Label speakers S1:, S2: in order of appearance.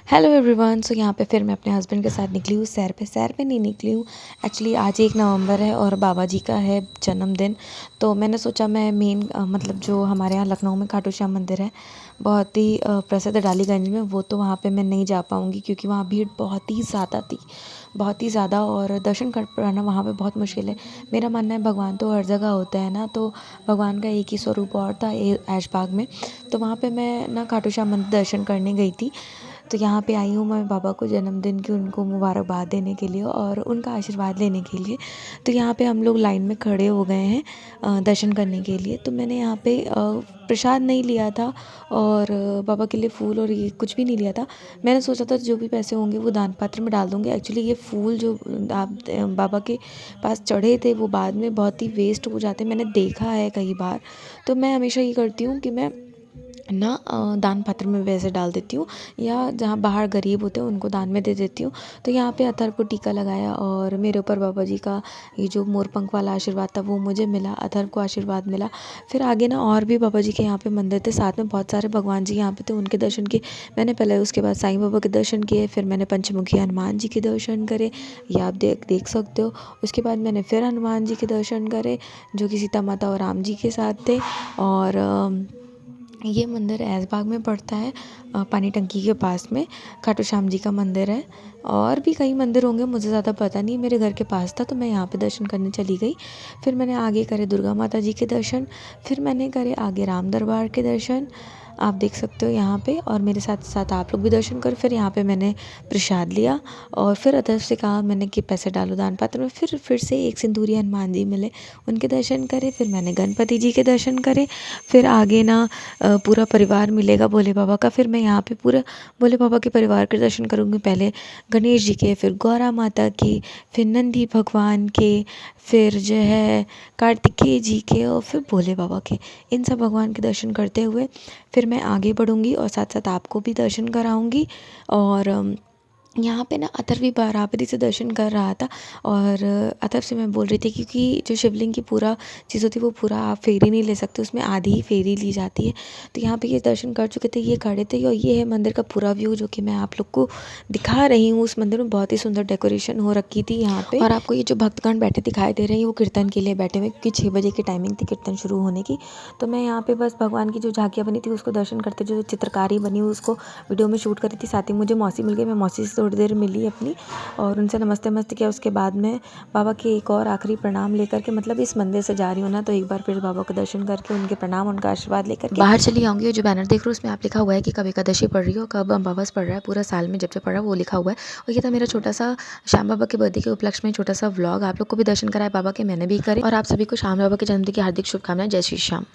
S1: Hello everyone. सो यहाँ पे फिर मैं अपने हस्बैंड के साथ निकली हूँ सैर पे नहीं निकली हूँ। एक्चुअली आज 1 नवंबर है और बाबा जी का है जन्मदिन। तो मैंने सोचा मैं मतलब जो हमारे यहाँ लखनऊ में खाटू श्याम मंदिर है, बहुत ही प्रसिद्ध डालीगंज में, वो तो वहाँ पे मैं नहीं जा पाऊँगी क्योंकि वहाँ भीड़ बहुत ही ज़्यादा थी, बहुत ही ज़्यादा। और दर्शन कर पाना वहाँ पे बहुत मुश्किल है। मेरा मानना है भगवान तो हर जगह होता है ना, तो भगवान का एक ही स्वरूप और था ऐशबाग में। तो वहाँ पे मैं ना खाटू श्याम मंदिर दर्शन करने गई थी। तो यहाँ पे आई हूँ मैं बाबा को जन्मदिन की उनको मुबारकबाद देने के लिए और उनका आशीर्वाद लेने के लिए। तो यहाँ पे हम लोग लाइन में खड़े हो गए हैं दर्शन करने के लिए। तो मैंने यहाँ पे प्रसाद नहीं लिया था और बाबा के लिए फूल और ये कुछ भी नहीं लिया था। मैंने सोचा था जो भी पैसे होंगे वो दान पात्र में डाल दूँगी। एक्चुअली ये फूल जो आप बाबा के पास चढ़े थे वो बाद में बहुत ही वेस्ट हो जाते, मैंने देखा है कई बार। तो मैं हमेशा ये करती हूँ कि मैं ना दान पात्र में वैसे डाल देती हूँ या जहाँ बाहर गरीब होते हैं उनको दान में दे देती हूँ। तो यहाँ पे अथर्व को टीका लगाया और मेरे ऊपर बाबा जी का ये जो मोर पंख वाला आशीर्वाद था वो मुझे मिला, अथर्व को आशीर्वाद मिला। फिर आगे ना और भी बाबा जी के यहाँ पे मंदिर थे, साथ में बहुत सारे भगवान जी यहाँ पे थे, उनके दर्शन किए मैंने पहले। उसके बाद साईं बाबा के दर्शन किए, फिर मैंने पंचमुखी हनुमान जी के दर्शन करे, ये आप देख सकते हो। उसके बाद मैंने फिर हनुमान जी के दर्शन करे जो कि सीता माता और राम जी के साथ थे। और ये मंदिर ऐशबाग में पड़ता है, पानी टंकी के पास में खाटू श्याम जी का मंदिर है। और भी कई मंदिर होंगे, मुझे ज़्यादा पता नहीं, मेरे घर के पास था तो मैं यहाँ पे दर्शन करने चली गई। फिर मैंने आगे करे दुर्गा माता जी के दर्शन, फिर मैंने करे आगे राम दरबार के दर्शन, आप देख सकते हो यहाँ पे। और मेरे साथ साथ आप लोग भी दर्शन करो। फिर यहाँ पे मैंने प्रसाद लिया और फिर अदर से कहा मैंने कि पैसे डालो दान पात्र में। फिर से एक सिंदूरी हनुमान जी मिले, उनके दर्शन करे। फिर मैंने गणपति जी के दर्शन करे। फिर आगे ना पूरा परिवार मिलेगा भोले बाबा का, फिर मैं यहाँ पे पूरा भोले बाबा के परिवार के दर्शन करूँगी। पहले गणेश जी के, फिर गौरा माता की, फिर नंदी भगवान के, फिर जो है कार्तिकेय जी के और फिर भोले बाबा के। इन सब भगवान के दर्शन करते हुए फिर मैं आगे बढ़ूँगी और साथ साथ आपको भी दर्शन कराऊँगी। और यहाँ पे ना अथर्व भी बराबरी से दर्शन कर रहा था और अथर्व से मैं बोल रही थी क्योंकि जो शिवलिंग की पूरा चीज़ होती है वो पूरा आप फेरी नहीं ले सकते, उसमें आधी ही फेरी ली जाती है। तो यहाँ पे ये दर्शन कर चुके थे, ये खड़े थे और ये है मंदिर का पूरा व्यू जो कि मैं आप लोग को दिखा रही हूँ। उस मंदिर में बहुत ही सुंदर डेकोरेशन हो रखी थी यहाँ पे। और आपको ये जो भक्तगण बैठे दिखाई दे रहे हैं वो कीर्तन के लिए बैठे हुए, क्योंकि 6 बजे की टाइमिंग थी कीर्तन शुरू होने की। तो मैं यहाँ पे बस भगवान की जो झांकियाँ बनी थी उसको दर्शन करते, जो चित्रकारी बनी हुई उसको वीडियो में शूट करी थी। साथ ही मुझे मौसी मिल गई, मैं मौसी से थोड़ी देर मिली अपनी और उनसे नमस्ते किया। उसके बाद में बाबा के एक और आखिरी प्रणाम लेकर के, मतलब इस मंदिर से जा रही हूँ ना, तो एक बार फिर बाबा का दर्शन करके उनके प्रणाम, उनका आशीर्वाद लेकर के बाहर चली आऊँगी। जो बैनर देख रहे हो उसमें आप लिखा हुआ है कि कब एकादशी पड़ रही है और कब अमावस पड़ रहा है, पूरा साल में जब जब पड़ रहा है वो लिखा हुआ है। और ये था मेरा छोटा सा श्याम बाबा के बर्थडे के उपलक्ष्य में छोटा सा व्लॉग। आप लोग को भी दर्शन कराए बाबा के, मैंने भी करे। और आप सभी को श्याम बाबा के जन्मदिन की हार्दिक शुभकामनाएं। जय श्री श्याम।